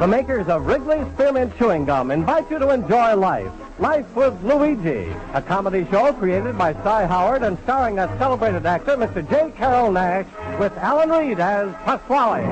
The makers of Wrigley's Spearmint Chewing Gum invite you to enjoy life. Life with Luigi, a comedy show created by Cy Howard and starring that celebrated actor, Mr. J. Carroll Nash, with Alan Reed as Pasquale.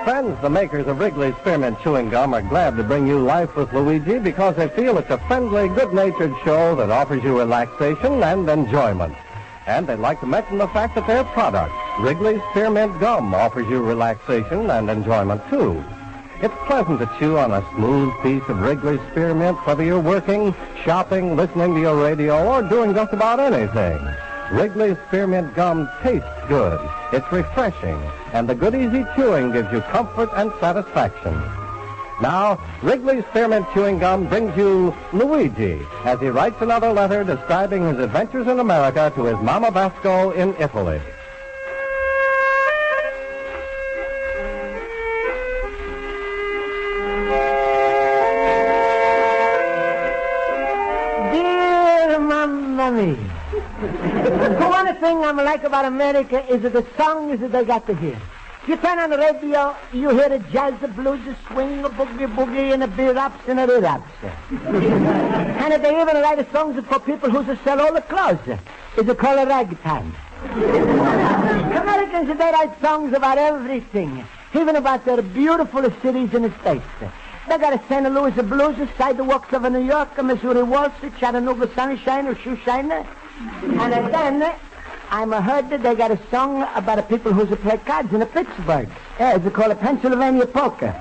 Friends, the makers of Wrigley's Spearmint Chewing Gum are glad to bring you Life with Luigi because they feel it's a friendly, good-natured show that offers you relaxation and enjoyment. And they'd like to mention the fact that their product, Wrigley's Spearmint Gum, offers you relaxation and enjoyment, too. It's pleasant to chew on a smooth piece of Wrigley's Spearmint, whether you're working, shopping, listening to your radio, or doing just about anything. Wrigley's Spearmint Gum tastes good. It's refreshing, and the good easy chewing gives you comfort and satisfaction. Now, Wrigley's Spearmint Chewing Gum brings you Luigi as he writes another letter describing his adventures in America to his Mama Basco in Italy. Dear Mamma Mia. The one thing I like about America is that the songs that they got to hear. If you turn on the radio, you hear the jazz, the blues, the swing, the boogie, and the beer-ups and the rir-ups. And if they even write songs for people who sell all the clothes. It's called ragtime. Americans, they write songs about everything, even about their beautiful cities in the States. They got a St. Louis blues, the sidewalks of New York, a Missouri Wall Street, Chattanooga sunshine or shoeshine. And then I'm heard that they got a song about the people who play cards in Pittsburgh. Yeah, it's called Pennsylvania Poker.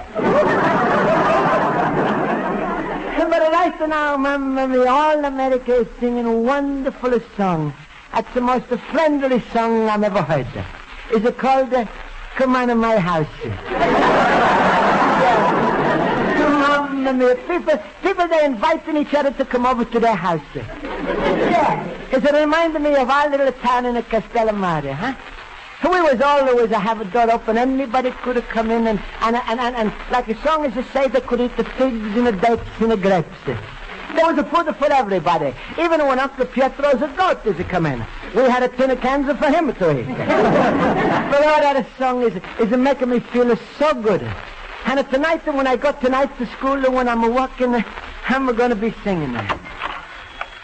But right now, Mamma Mia, all America is singing a wonderful song. That's the most friendly song I've ever heard. It's called Come On to My House. Mamma Mia, people, they're inviting each other to come over to their house. Yeah, because it reminded me of our little town in the Castellamare, huh? So we was always have a door open. Anybody could have come in and like a song is to say, they could eat the figs and the dates and the grapes. There was a food for everybody. Even when Uncle Pietro's daughters would come in, we had a tin of cans for him to eat. But all that song is making me feel so good. And tonight, when I go tonight to school, when I'm walking, I'm going to be singing it.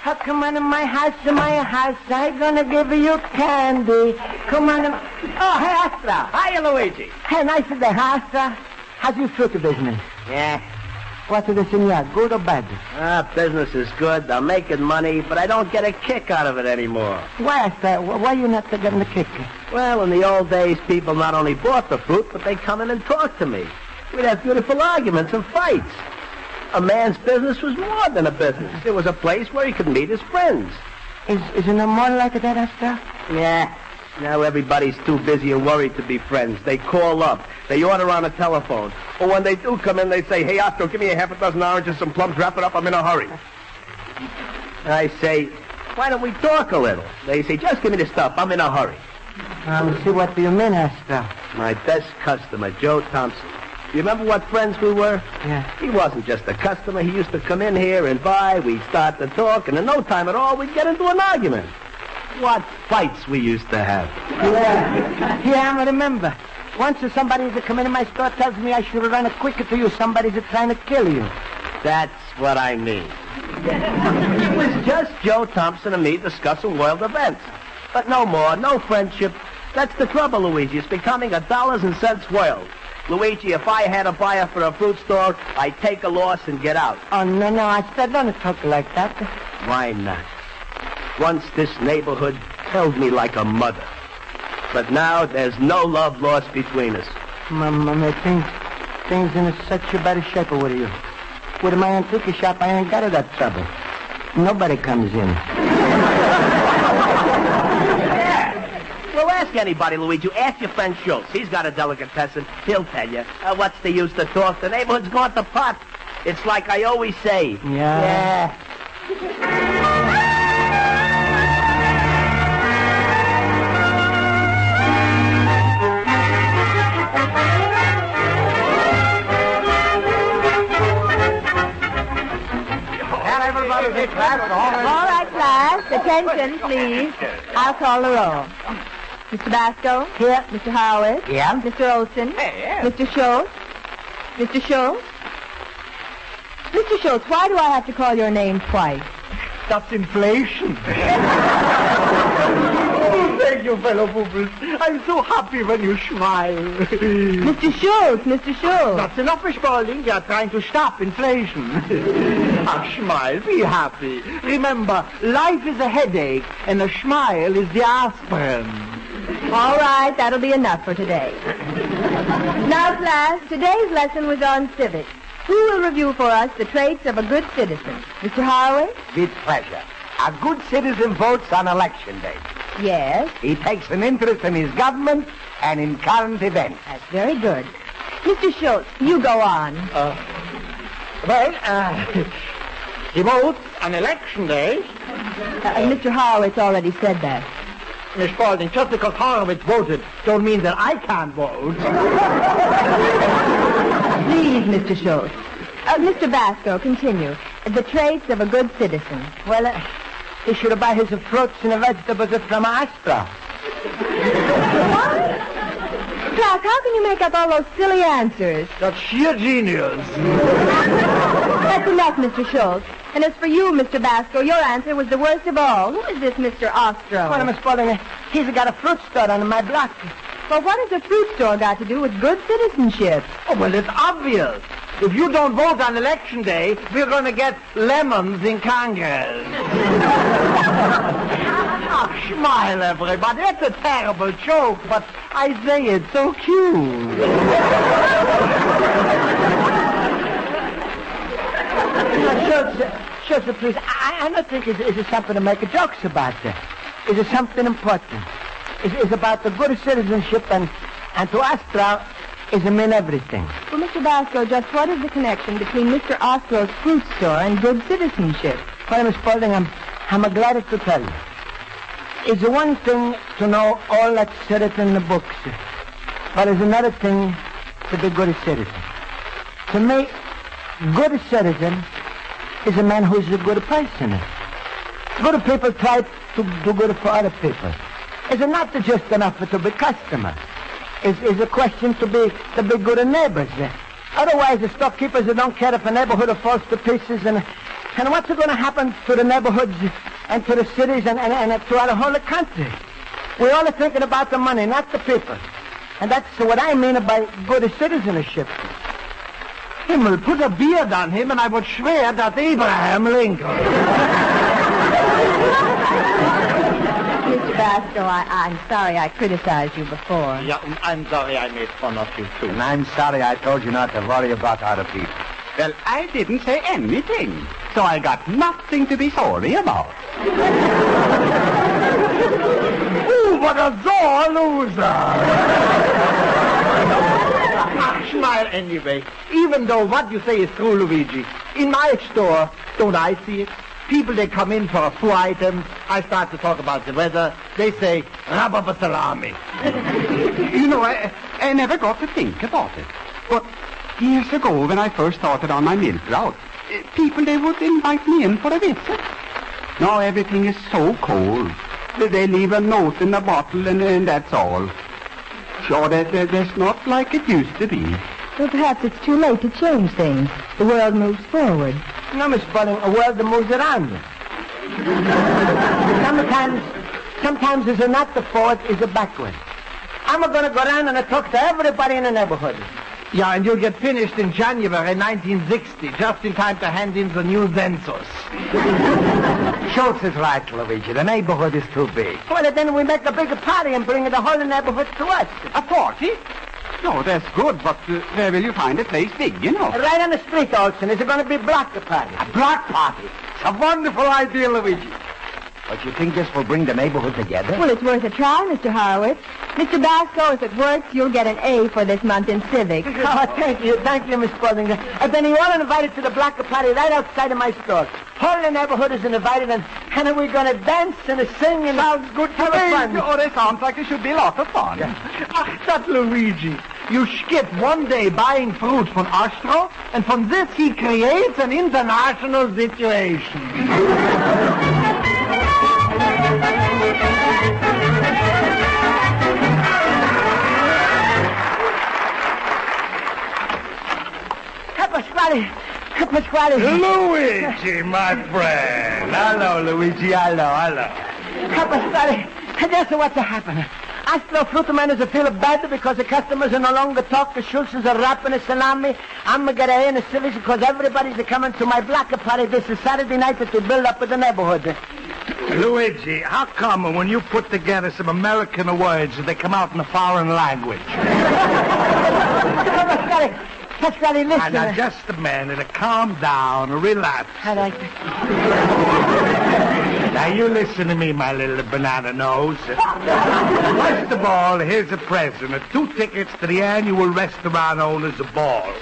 Oh, come on in my house, I'm going to give you candy. Come on in... Oh, hey, Astra. Hiya, Luigi. Hey, nice day, Astra. How's your fruit business? Yeah. What's it, senor? Good or bad? Business is good. I'm making money, but I don't get a kick out of it anymore. Why, Astra? Why are you not getting the kick? Well, in the old days, people not only bought the fruit, but they come in and talk to me. We'd have beautiful arguments and fights. A man's business was more than a business. It was a place where he could meet his friends. Is it no more like that, Astra? Yeah. Now everybody's too busy and worried to be friends. They call up. They order on the telephone. Or when they do come in, they say, hey, Astro, give me a half a dozen oranges, some plums, wrap it up. I'm in a hurry. I say, why don't we talk a little? They say, just give me the stuff. I'm in a hurry. See, what do you mean, Astra? My best customer, Joe Thompson. You remember what friends we were? Yeah. He wasn't just a customer. He used to come in here and buy. We'd start to talk, and in no time at all, we'd get into an argument. What fights we used to have. Yeah, I remember. Once somebody that come into my store tells me I should run quicker to you. Somebody's trying to kill you. That's what I mean. It was just Joe Thompson and me discussing world events. But no more, no friendship. That's the trouble, Luigi. It's becoming a dollars and cents world. Luigi, if I had a buyer for a fruit store, I'd take a loss and get out. Oh, no, I said don't talk like that. Why not? Once this neighborhood held me like a mother. But now there's no love lost between us. Mama, things in such a bad shape with you. With my antique shop, I ain't got that trouble. Nobody comes in. Well, ask anybody, Luigi. Ask your friend Schultz. He's got a delicatessen. He'll tell you. What's the use to talk? The neighborhood's gone to pot. It's like I always say. Yeah. All right, class. Attention, please. I'll call the roll. Mr. Basco? Here. Mr. Howard? Yeah. Mr. Olson? Mr. Schultz? Mr. Schultz? Mr. Schultz, why do I have to call your name twice? That's inflation. Thank you, fellow boobles. I'm so happy when you smile. Mr. Schultz, Mr. Schultz. That's enough, Miss Spaulding. We are trying to stop inflation. Smile, be happy. Remember, life is a headache, and a smile is the aspirin. All right, that'll be enough for today. Now, class, today's lesson was on civics. Who will review for us the traits of a good citizen? Mr. Howard? With pleasure. A good citizen votes on election day. Yes. He takes an interest in his government and in current events. That's very good. Mr. Schultz, you go on. He votes on election day. Mr. Horowitz already said that. Miss Spaulding, just because Horowitz voted don't mean that I can't vote. Please, Mr. Schultz. Mr. Basco, continue. The traits of a good citizen. Well, he should buy his fruits and vegetables from Astra. What? Class, how can you make up all those silly answers? That's sheer genius. That's enough, Mr. Schultz. And as for you, Mr. Basco, your answer was the worst of all. Who is this Mr. Ostro? Well, Miss Spaulding, he's got a fruit store on my block. Well, what has a fruit store got to do with good citizenship? Oh, well, it's obvious. If you don't vote on election day, we're going to get lemons in Congress. Smile, everybody. That's a terrible joke, but I say it's so cute. Schultz, please, I don't think it's something to make jokes about. It's something important. It's about the good citizenship, and to Astra is mean everything. Well, Mr. Basco, just what is the connection between Mr. Ostro's fruit store and good citizenship? Well, Miss Spaulding, I'm glad to tell you. It's one thing to know all that's said in the books, but it's another thing to be good citizen. To me, good citizen is a man who's a good person. Good people try to do good for other people. It's not just enough to be customer. It's a question to be good neighbors. Otherwise, the storekeepers don't care if a neighborhood falls to pieces. And what's going to happen to the neighborhoods and to the cities and throughout the whole country? We're only thinking about the money, not the people. And that's what I mean by good citizenship. Himmel, put a beard on him, and I would swear that's Abraham Lincoln. Mr. Basco, I'm sorry I criticized you before. Yeah, I'm sorry I made fun of you, too. And I'm sorry I told you not to worry about other people. Well, I didn't say anything, so I got nothing to be sorry about. Ooh, what a sore loser! Smile anyway. Even though what you say is true, Luigi, in my store, don't I see it? People, they come in for a few items. I start to talk about the weather. They say, Rabba salami. You know, I never got to think about it. But years ago, when I first started on my milk route, people, they would invite me in for a visit. Now everything is so cold. They leave a note in a bottle, and that's all. Sure, that's not like it used to be. Well, perhaps it's too late to change things. The world moves forward. No, Miss Spaulding, a world that moves around. Sometimes it's not the forward, it's the backward. I'm going to go around and talk to everybody in the neighborhood. Yeah, and you'll get finished in January 1960, just in time to hand in the new census. Schultz is right, Luigi. The neighborhood is too big. Well, then we make a bigger party and bring the whole neighborhood to us. A party? No, that's good, but where will you find a place big, you know? Right on the street, Olson. It's going to be a block party. A block party? It's a wonderful idea, Luigi. But you think this will bring the neighborhood together? Well, it's worth a try, Mr. Horowitz. Mr. Basco, if it works, you'll get an A for this month in civics. Oh, thank you, Miss Spaulding. Then you all invited to the block party right outside of my store. Whole the neighborhood is invited, and we're going to dance and sing and... Sounds good to me. Oh, that sounds like it should be a lot of fun. That Luigi. You skip one day buying fruit from Ostro, and from this he creates an international situation. Pasquale. Luigi, my friend. Hello, Luigi. Hello. Pasquale, that's what's happening. Astro Fruitman is a feel bad because the customers are no longer talk. The Schultzes are wrapping a salami. I'm going to get in a civics because everybody's coming to my block party this is Saturday night to build up with the neighborhood. Luigi, how come when you put together some American words they come out in a foreign language? Pasquale, listen. Now, just a minute. Calm down. Relax. All right. Now, you listen to me, my little banana nose. First of all, here's a present. 2 tickets to the annual restaurant owners' ball.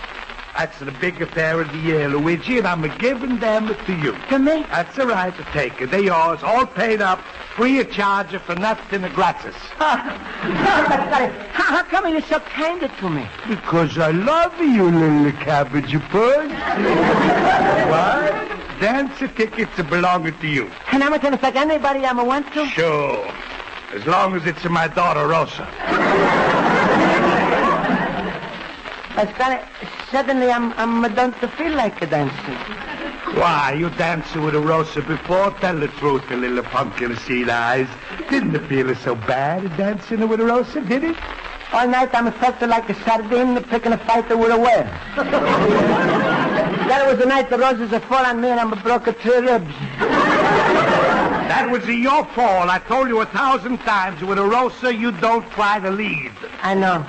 That's the big affair of the year, Luigi, and I'm giving them to you. To me? That's all right to take it. They're yours, all paid up, free of charge for nothing gratis. How come you're so kind to me? Because I love you, little cabbage puss. What? Dance tickets belong to you. And I'm going to take anybody I want to? Sure. As long as it's my daughter, Rosa. Pasquale, suddenly I'm don't feel like dancing. Why, you danced with a Rosa before? Tell the truth, a little pumpkin seed eyes. Didn't it feel so bad dancing with a Rosa, did it? All night I felt like a sardine picking a fight with a whale. That was the night the roses fall on me and I broke 3 ribs. That was your fault. I told you 1,000 times with a Rosa you don't try to lead. I know.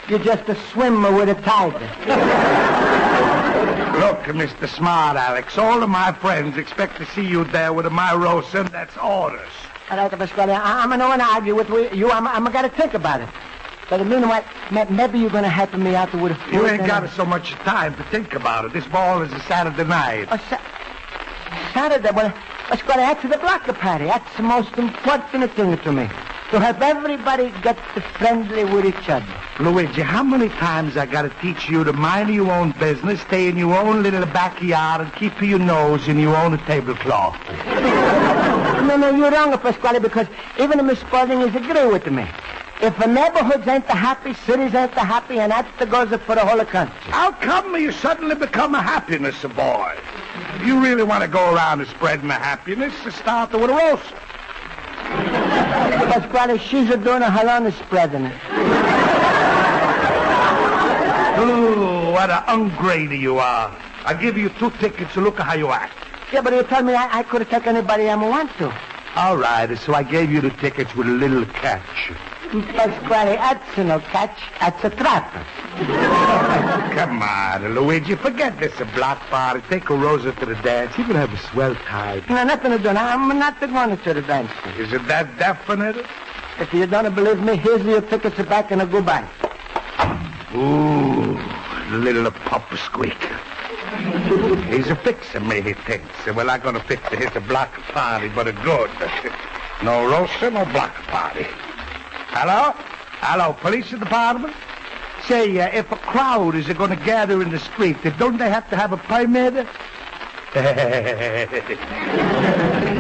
You're just a swimmer with a tiger. Look, Mr. Smart Alex, all of my friends expect to see you there with my Rosa, and that's orders. All right, Pasquale, I'm not going to argue with you. I'm going to think about it. But meanwhile, maybe you're going to help me out with a food. You ain't got so much time to think about it. This ball is a Saturday night. Oh, Saturday? Well, Pasquale, that's the block party. That's the most important thing to me. To have everybody get friendly with each other. Luigi, how many times I got to teach you to mind your own business, stay in your own little backyard, and keep your nose in your own tablecloth? No, you're wrong, Pasquale, because even Miss Spaulding is agree with me. If the neighborhoods ain't happy, cities ain't happy, and that's the goes for the whole country. How come you suddenly become a happiness boy? If you really want to go around and spread my happiness, start with a Rosa. Pasquale, she's doing her own spreading it. Oh, what an ungrady you are. I'll give you 2 tickets to look at how you act. Yeah, but you told me I could take anybody I want to. All right, so I gave you the tickets with a little catch. Pasquale, that's no catch. That's a trap. Come on, Luigi, forget this block party. Take a Rosa to the dance. You're going to have a swell time. No, nothing to do. I'm not going to the dance. Is it that definite? If you don't believe me, here's your tickets back and a goodbye. Ooh, little pup squeak. He's a fixer, me, he thinks. Well, I'm going to fix his block party, but a good. No Rosa, no block party. Hello? Hello, police department? Say, if a crowd is going to gather in the street, don't they have to have a permit?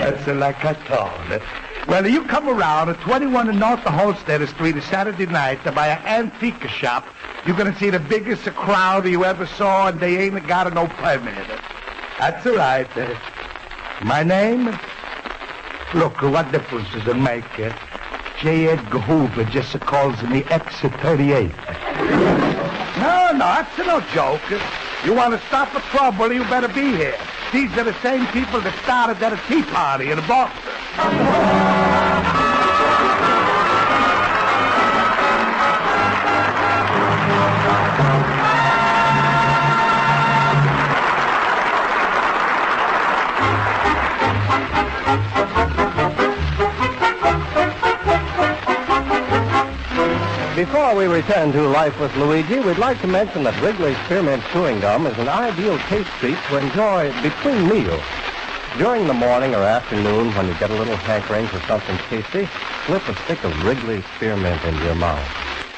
That's like I thought. Well, you come around at 21 North Holstead Street a Saturday night to buy an antique shop, you're going to see the biggest crowd you ever saw, and they ain't got no permit. That's all right. My name? Look, what difference does it make? J. Edgar Hoover just calls me X38. No, that's no joke. You want to stop the trouble, you better be here. These are the same people that started that tea party in Boston. Before we return to Life with Luigi, we'd like to mention that Wrigley's Spearmint Chewing Gum is an ideal taste treat to enjoy between meals. During the morning or afternoon, when you get a little hankering for something tasty, slip a stick of Wrigley's Spearmint into your mouth.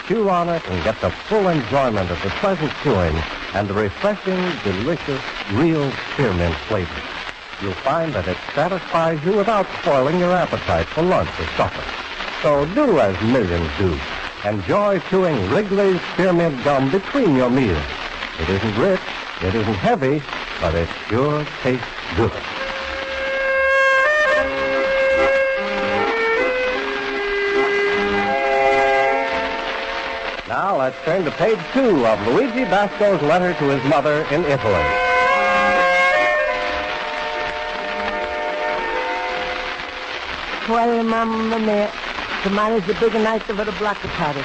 chew on it and get the full enjoyment of the pleasant chewing and the refreshing, delicious, real spearmint flavor. You'll find that it satisfies you without spoiling your appetite for lunch or supper. So do as millions do. Enjoy chewing Wrigley's Spearmint Gum between your meals. It isn't rich, it isn't heavy, but it sure tastes good. Now let's turn to page 2 of Luigi Basco's letter to his mother in Italy. Well, Mamma mia, tomorrow's the big night of the block party.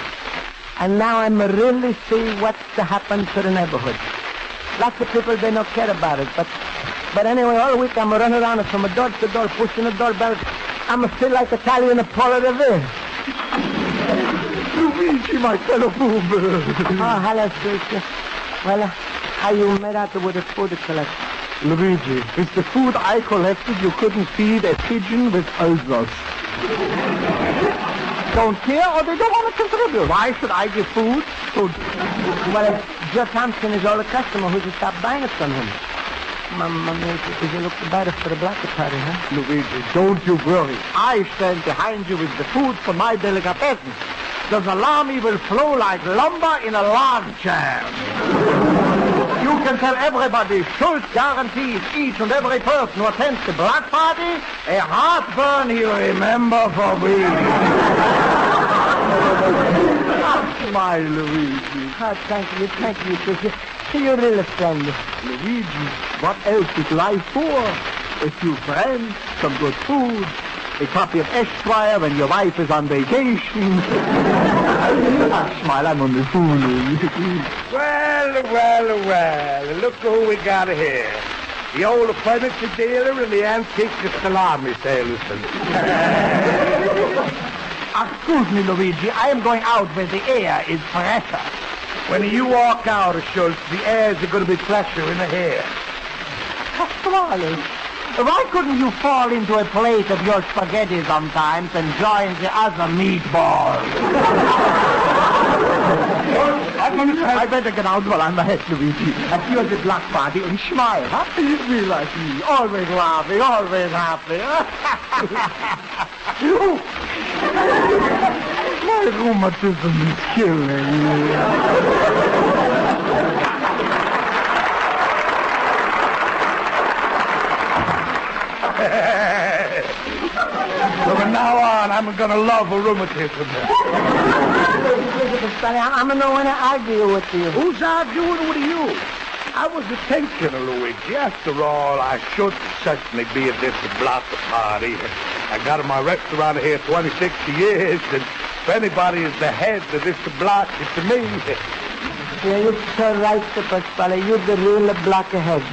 And now I'm really see what's to happen to the neighborhood. Lots of people, they don't care about it. But anyway, all week I'm running around from door to door, pushing the doorbell. I'm feel like Italian Apollo de Ville. Luigi, my fellow boomer. Oh, hello, sweetie. Well, how you made out with the food you collect? Luigi, it's the food I collected you couldn't feed a pigeon with ulcers. Don't care or they don't want to contribute. Why should I give food? Well, Joe Thompson is all the customer who just stopped buying it from him. Mamma mia, did you look better for the block party, huh? Luigi, don't you worry. I stand behind you with the food for my delicatessen. The salami will flow like lumber in a lawn chair. You can tell everybody Schultz guarantees each and every person who attends the block party a heartburn he'll remember for weeks. Smile, Luigi. Oh, thank you, sweetie. You're really friendly. Luigi, what else is life for? A few friends, some good food, a copy of Esquire when your wife is on vacation. Smile, I'm only fooling. Well, look who we got here. The old furniture dealer and the antique salami salesman. Excuse me, Luigi, I am going out where the air is fresher. When you walk out of Schultz, the airs are going to be fresher in the hair. Pasquale, why couldn't you fall into a plate of your spaghetti sometimes and join the other meatballs? I better get out while I'm ahead, Luigi. I see you at the block party and smile, huh? Be like me, always laughing, always happy. My rheumatism is killing me. So from now on, I'm going to love a rheumatism. I'm not going to argue with you. Who's arguing with you? I was intentional, Luigi. After all, I should certainly be at this block party. I got my restaurant here 26 years, and if anybody is the head of this block, it's me. Yeah, you're so right, Pasquale. You're the real blockhead.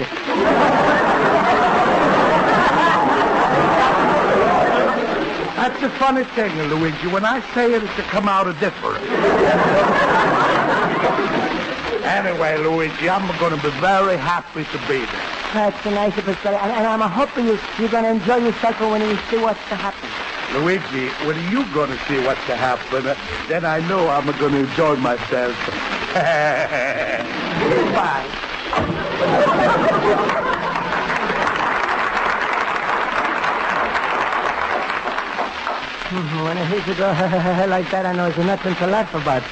That's the funny thing, Luigi. When I say it, it's to come out of different. Anyway, Luigi, I'm going to be very happy to be there. That's nice, Pasquale. And I'm hoping you're going to enjoy yourself when you see what's to happen. Luigi, when you going to see what's to happen, then I know I'm going to enjoy myself. Bye. When I hear you go like that, I know there's nothing to laugh about.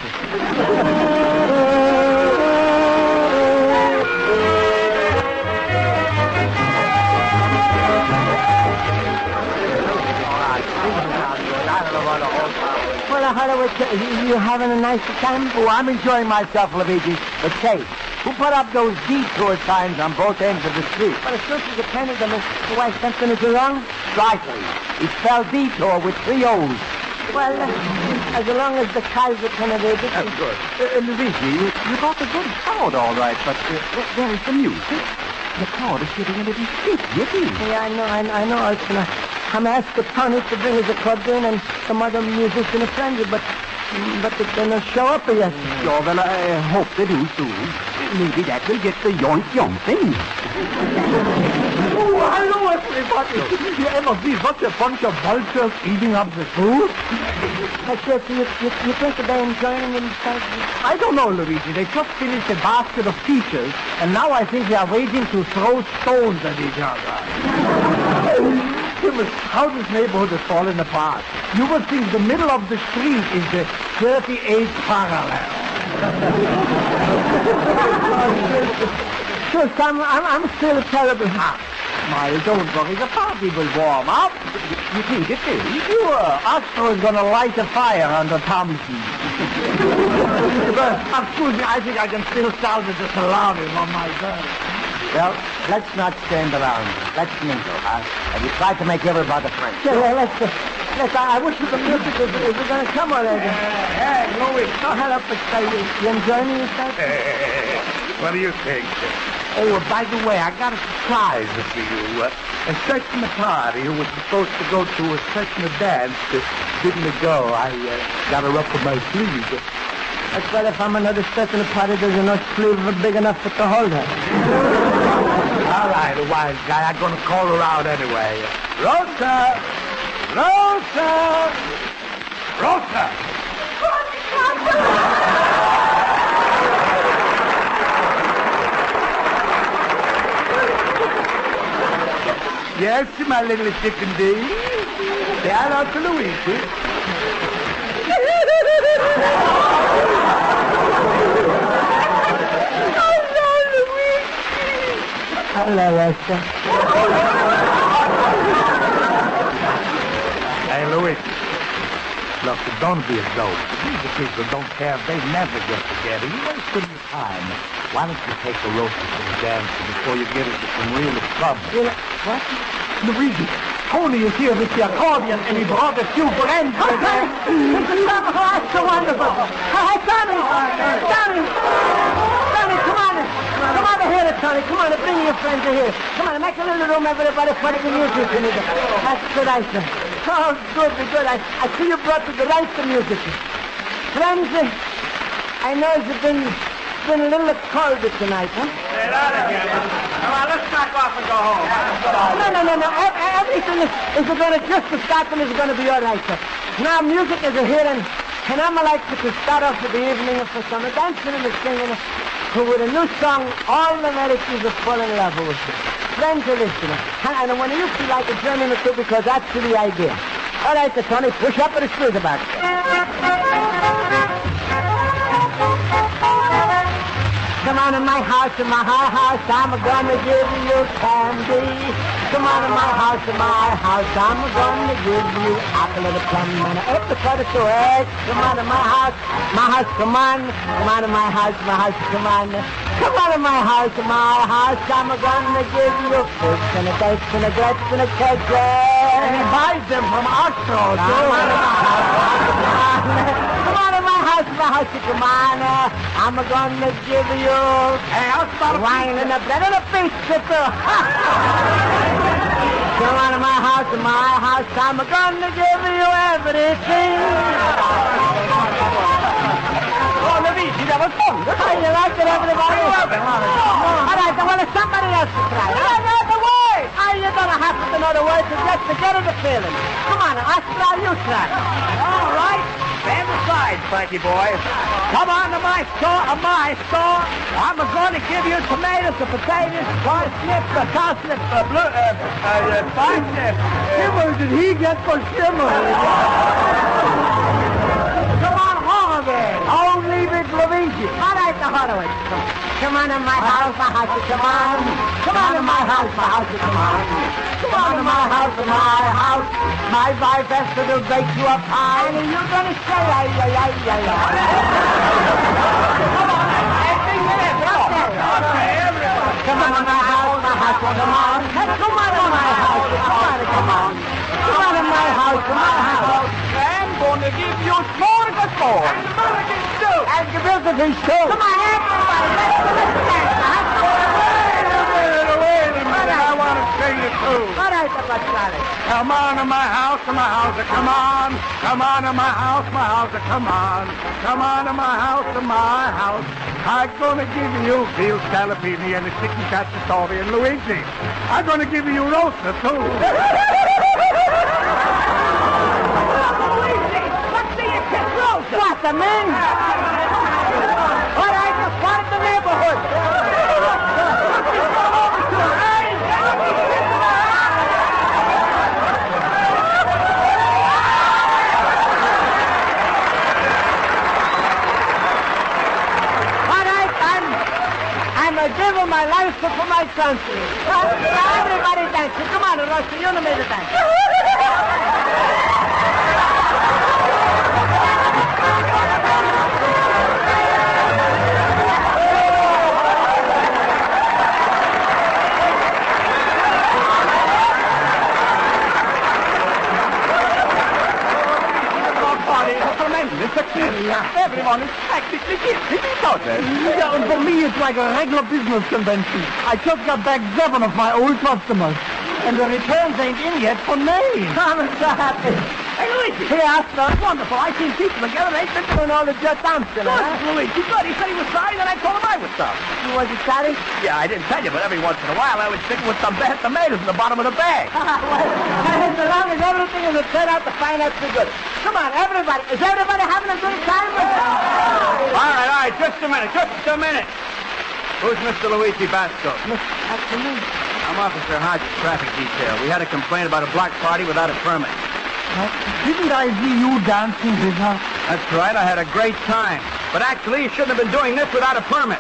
Well, I heard you having a nice time? Oh, I'm enjoying myself, Luigi. But say, who put up those detour signs on both ends of the street? Well, as soon as you depended on why something is wrong? Slightly. It spelled detour with 3 O's. Well, as long as the Kaiser can evade it. That's good. Luigi, you got a good crowd, all right, but there is the music. The crowd is getting a little stiff. Yeah, I know. I'm asked the Tony to bring his accordion and some other musician friends, but they don't show up yet. Yeah, well, I hope they do soon. Maybe that will get the yoink thing. Oh, hello, everybody. You ever see such a bunch of vultures eating up the food? You think they're enjoying themselves? I don't know, Luigi. They just finished a basket of peaches, and now I think they are waiting to throw stones at each other. How this neighborhood is falling apart. You would think the middle of the street is the 38th parallel. Sure, Sam, I'm still terribly hot. Smile, don't worry. The party will warm up. You think it is? Sure. Astro is going to light a fire under Thompson. But, excuse me, I think I can still salvage the salami on my gun. Well, let's not stand around. Let's mingle, huh? Have you tried to make everybody friends? Yeah, let's I wish the music was going to come already. Hey, Louis. Oh, hello, Pasquale. You enjoying yourself? What do you think? Oh, by the way, I got a surprise for you. A section of party who was supposed to go to a section of dance didn't go. I got her up on my sleeve. That's well, if I'm another section of party, there's enough sleeve big enough to hold her. All right, a wise guy. I'm going to call her out anyway. Rosa! Rosa! Rosa! Yes, my little chicken D. Say hello to Luigi. Hello, Rosa. Hey, Luigi. Look, don't be a dope. These people don't care. They never get together. You wasted your time. Why don't you take the Rosa to the dance before you get into some real trouble? What? Luigi, Tony is here with the accordion, and he brought a few friends with him. That's so wonderful. Hey, Tony! Tony! Tony, come on. Come on here, Tony. Come on, bring your friends here. Come on, make a little room, everybody, for the music. That's good, I say. Oh, good. I see you brought the right music. Friends, I know it's been a little colder tonight, huh? Say that again. Come on, let's knock off and go home. No. Everything is going to just to start and is going to be all right, sir. Now, music is here, and I'm like to start off with the evening for some dancing and singing with a new song all the Americans are falling in love with. Friends are listening. And when you feel like a journey or two, because that's the idea. All right, Tony, push up with the screws back. Come on in my house, I'm gonna give you candy. Come on in my house, I'm gonna give you apple and a plum and an apricot or two eggs. Come on in my house, come on. Come on in my house, come on. Come on in my house, I'm gonna give you fish and a dates and a grapes and a cake. And he buys them from Astro, too. Come on in my house, come on. I'm gonna give you wine and a bread and a fish pickle. Come on in my house, I'm gonna give you everything. Oh, Luigi, that was fun. How you like it, everybody? All right, well, it's somebody else to try. I know the way. You're gonna have to know the words just to get the feeling. Come on, Astra, you try. All right. Stand aside, Frankie boy. Come on to my store. I'm going to give you tomatoes, potatoes, parsnip, cowslip, parsnip. Shimmer, did he get for Shimmer? Come on, Harvey. Only with Luigi. All right, the Horowitz. Come on in my house, come on. Come on in my house, come on. Come on in my house, My wife has to bake you a pie. And you're going to say, ay. Come on in my house, come on. Come on in my house, come on. Come on in my house, I'm going to give you smorgasbord. And Mulligan too. And gefilte fish too. Come on, everybody, let's dance, Wait a minute, I want to sing it too. All right, Pasquale. Come on in my house, come on. Come on in my house, come on. Come on in my house, I'm going to give you veal scallopini and a chicken cacciatore and Luigi. I'm going to give you Rosa, too. Luigi, let's see you kiss Rosa. What, the man? All right, just part of the neighborhood. I'm giving my life for my country. Everybody dancing. Come on, Rosa, you know me to dance. Everyone is practically guilty, don't they? Yeah, and for me, it's like a regular business convention. I just got back 7 of my old customers, and the returns ain't in yet for May. I'm so happy. Hey, Luigi. Hey, Oscar. Wonderful. I seen people together. They've been Doing all the jet dancing, huh? Luigi, good. He said he was sorry, then I told him I was sorry. Was he sorry? Yeah, I didn't tell you, but every once in a while I would stick with some bad tomatoes in the bottom of the bag. Well, as long as everything is turned out to find out so good. Come on, everybody. Is everybody having a good time? All right, just a minute. Who's Mr. Luigi Basco? That's me. I'm Officer Hodge's traffic detail. We had a complaint about a block party without a permit. Didn't I see you dancing with her? That's right, I had a great time. But actually, you shouldn't have been doing this without a permit.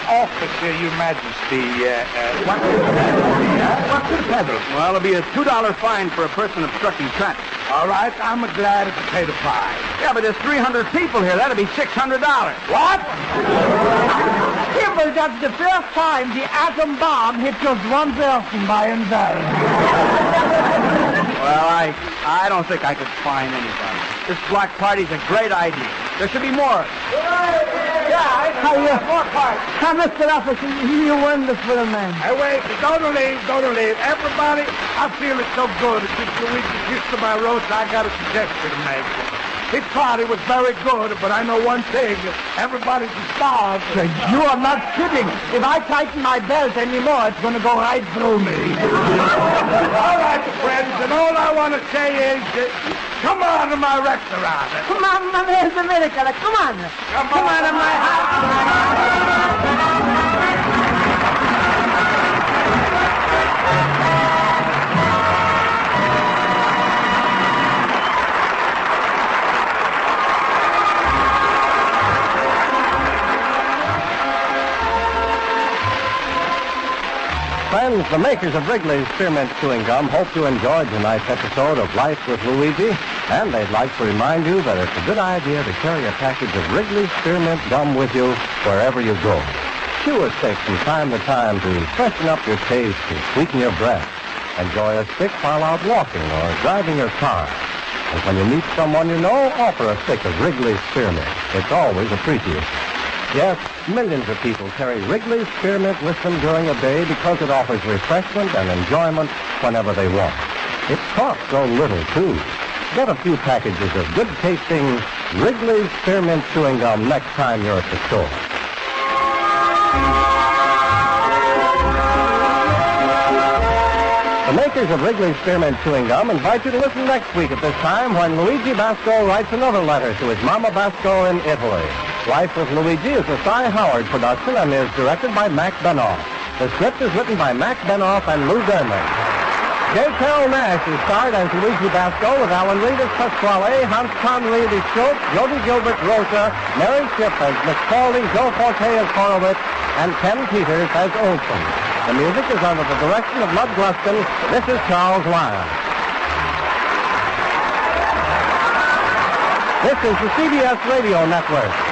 Officer, Your Majesty, What's the peddle? Well, it'll be a $2 fine for a person obstructing traffic. All right, I'm glad to pay the fine. Yeah, but there's 300 people here. That'll be $600. What? People, that's the first time the atom bomb hit just one person by himself. Well, I don't think I could fine anybody. This block party's a great idea. There should be more. More parts. Mr. Officer, you wonderful man. Hey, wait, don't leave. Everybody, I feel it so good. Since Luigi kissed my Rosa, I got a suggestion to make. This party was very good, but I know one thing. Everybody's starved. You are not kidding. If I tighten my belt anymore, it's going to go right through me. All right, friends, and all I want to say is, come on to my restaurant. Come on, there's a miracle. Come on. Come on to my house. Friends, the makers of Wrigley's Spearmint Chewing Gum hope you enjoyed tonight's episode of Life with Luigi, and they'd like to remind you that it's a good idea to carry a package of Wrigley's Spearmint Gum with you wherever you go. Chew a stick from time to time to freshen up your taste and sweeten your breath. Enjoy a stick while out walking or driving your car. And when you meet someone you know, offer a stick of Wrigley's Spearmint. It's always appreciated. Yes, millions of people carry Wrigley's Spearmint with them during the day because it offers refreshment and enjoyment whenever they want. It costs so little, too. Get a few packages of good-tasting Wrigley's Spearmint Chewing Gum next time you're at the store. The makers of Wrigley's Spearmint Chewing Gum invite you to listen next week at this time when Luigi Basco writes another letter to his Mama Basco in Italy. Life with Luigi is a Cy Howard production and is directed by Mac Benoff. The script is written by Mac Benoff and Lou German. J. Carroll Nash is starred as Luigi Basco with Alan Reed as Pasquale, Hans Conried as Schultz, Jody Gilbert, Rosa, Mary Shipp as Miss Spaulding, Joe Forte as Conried, and Ken Peters as Olson. The music is under the direction of Lud Gluskin. This is Charles Lyon. This is the CBS Radio Network.